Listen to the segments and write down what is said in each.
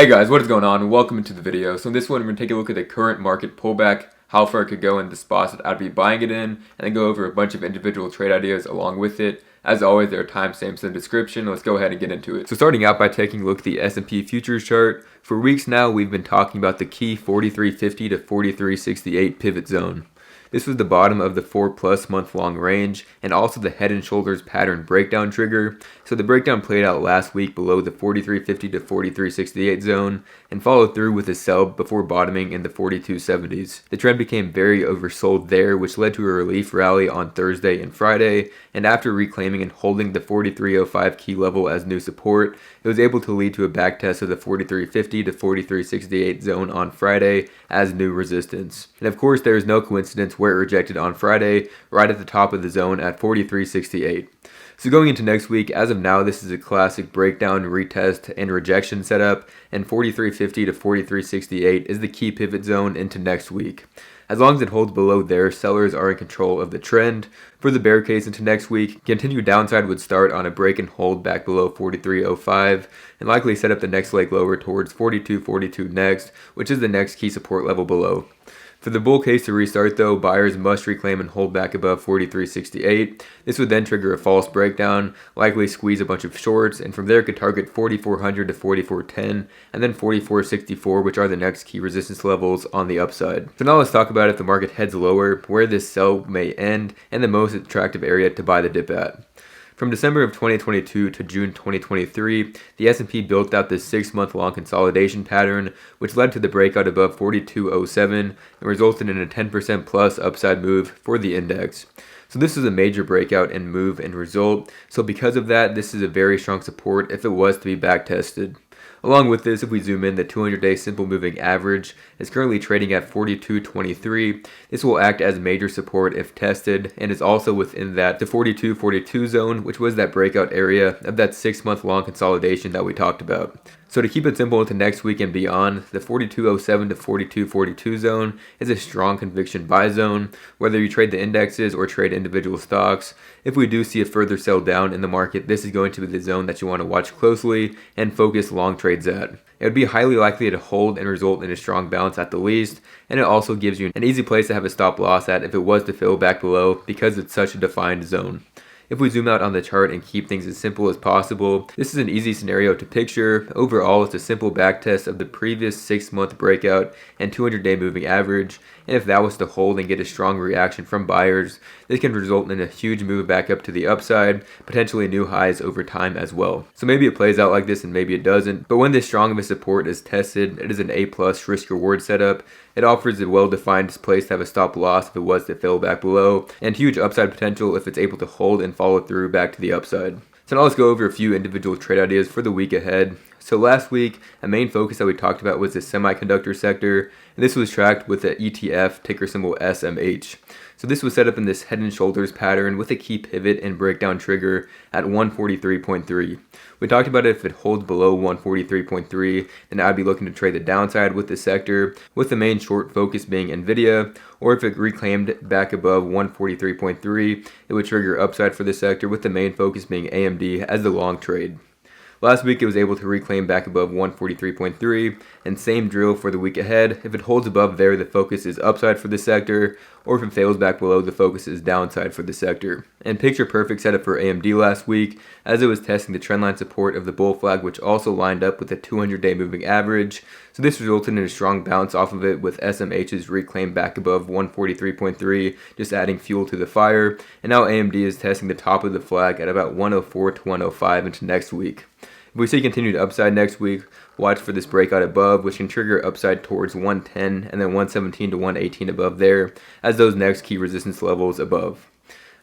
Hey guys, what is going on? Welcome into the video. So in this one, we're going to take a look at the current market pullback, how far it could go, and the spots that I'd be buying it in, and then go over a bunch of individual trade ideas along with it. As always, there are timestamps in the description. Let's go ahead and get into it. So starting out by taking a look at the S&P futures chart. For weeks now, we've been talking about the key 4350 to 4368 pivot zone. This was the bottom of the 4+ month long range and also the head and shoulders pattern breakdown trigger. So the breakdown played out last week below the 4350 to 4368 zone and followed through with a sell before bottoming in the 4270s. The trend became very oversold there, which led to a relief rally on Thursday and Friday, and after reclaiming and holding the 4305 key level as new support, it was able to lead to a backtest of the 4350 to 4368 zone on Friday as new resistance. And of course, there is no coincidence where it rejected on Friday, right at the top of the zone at 4368. So going into next week, as of now, this is a classic breakdown, retest, and rejection setup, and 4350 to 4368 is the key pivot zone into next week. As long as it holds below there, sellers are in control of the trend. For the bear case into next week, continued downside would start on a break and hold back below 4305 and likely set up the next leg lower towards 4242 next, which is the next key support level below. For the bull case to restart though, buyers must reclaim and hold back above 4368. This would then trigger a false breakdown, likely squeeze a bunch of shorts, and from there could target 4400 to 4410 and then 4464, which are the next key resistance levels on the upside. So now let's talk about if the market heads lower, where this sell may end, and the most attractive area to buy the dip at. From December of 2022 to June 2023, the S&P built out this 6-month-long consolidation pattern, which led to the breakout above 4207 and resulted in a 10% plus upside move for the index. So this is a major breakout and move and result. So because of that, this is a very strong support if it was to be back tested. Along with this, if we zoom in, the 200-day simple moving average is currently trading at 42.23. This will act as major support if tested, and is also within that the 42.42 zone, which was that breakout area of that 6-month-long consolidation that we talked about. So to keep it simple into next week and beyond, the 42.07 to 42.42 zone is a strong conviction buy zone, whether you trade the indexes or trade individual stocks. If we do see a further sell down in the market, this is going to be the zone that you want to watch closely and focus long trades at. It would be highly likely to hold and result in a strong bounce at the least, and it also gives you an easy place to have a stop loss at if it was to fill back below because it's such a defined zone. If we zoom out on the chart and keep things as simple as possible, this is an easy scenario to picture. Overall, it's a simple backtest of the previous 6-month breakout and 200-day moving average, and if that was to hold and get a strong reaction from buyers, this can result in a huge move back up to the upside, potentially new highs over time as well. So maybe it plays out like this and maybe it doesn't, but when this strong of a support is tested, it is an A+ risk-reward setup. It offers a well-defined place to have a stop loss if it was to fill back below, and huge upside potential if it's able to hold and follow through back to the upside. So now let's go over a few individual trade ideas for the week ahead. So last week, a main focus that we talked about was the semiconductor sector, and this was tracked with the ETF, ticker symbol SMH. So this was set up in this head and shoulders pattern with a key pivot and breakdown trigger at 143.3. We talked about it if it holds below 143.3, then I'd be looking to trade the downside with the sector, with the main short focus being Nvidia, or if it reclaimed back above 143.3, it would trigger upside for the sector with the main focus being AMD as the long trade. Last week, it was able to reclaim back above 143.3, and same drill for the week ahead. If it holds above there, the focus is upside for the sector, or if it fails back below, the focus is downside for the sector. And picture perfect setup for AMD last week, as it was testing the trendline support of the bull flag, which also lined up with the 200-day moving average. So this resulted in a strong bounce off of it, with SMH's reclaim back above 143.3, just adding fuel to the fire. And now AMD is testing the top of the flag at about 104 to 105 into next week. If we see continued upside next week, watch for this breakout above, which can trigger upside towards 110 and then 117 to 118 above there, as those next key resistance levels above.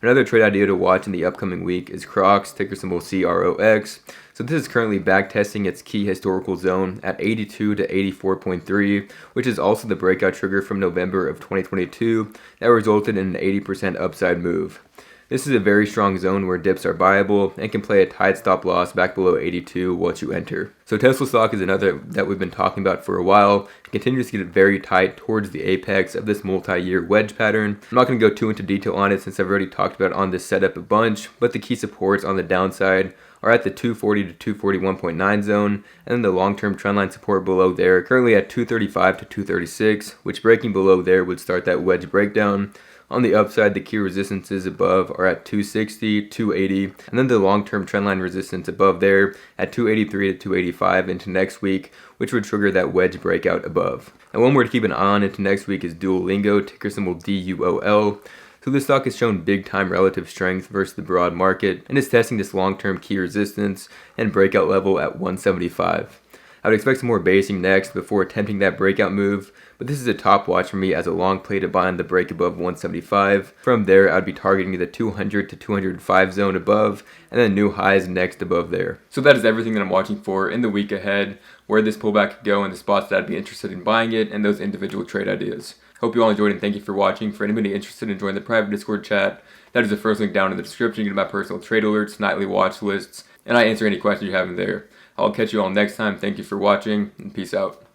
Another trade idea to watch in the upcoming week is Crocs, ticker symbol CROX. So this is currently backtesting its key historical zone at 82 to 84.3, which is also the breakout trigger from November of 2022 that resulted in an 80% upside move. This is a very strong zone where dips are buyable and can play a tight stop loss back below 82 once you enter. So Tesla stock is another that we've been talking about for a while. It continues to get very tight towards the apex of this multi-year wedge pattern. I'm not going to go too into detail on it since I've already talked about it on this setup a bunch, but the key supports on the downside are at the 240 to 241.9 zone, and then the long-term trendline support below there, currently at 235 to 236, which breaking below there would start that wedge breakdown. On the upside, the key resistances above are at 260, 280, and then the long-term trendline resistance above there at 283 to 285 into next week, which would trigger that wedge breakout above. And one more to keep an eye on into next week is Duolingo, ticker symbol DUOL. So this stock has shown big time relative strength versus the broad market and is testing this long-term key resistance and breakout level at 175. I would expect some more basing next before attempting that breakout move, but this is a top watch for me as a long play to buy on the break above 175. From there, I'd be targeting the 200 to 205 zone above, and then new highs next above there. So that is everything that I'm watching for in the week ahead, where this pullback could go and the spots that I'd be interested in buying it, and those individual trade ideas. Hope you all enjoyed and thank you for watching. For anybody interested in joining the private Discord chat, that is the first link down in the description. You get my personal trade alerts, nightly watch lists, and I answer any questions you have in there. I'll catch you all next time. Thank you for watching, and peace out.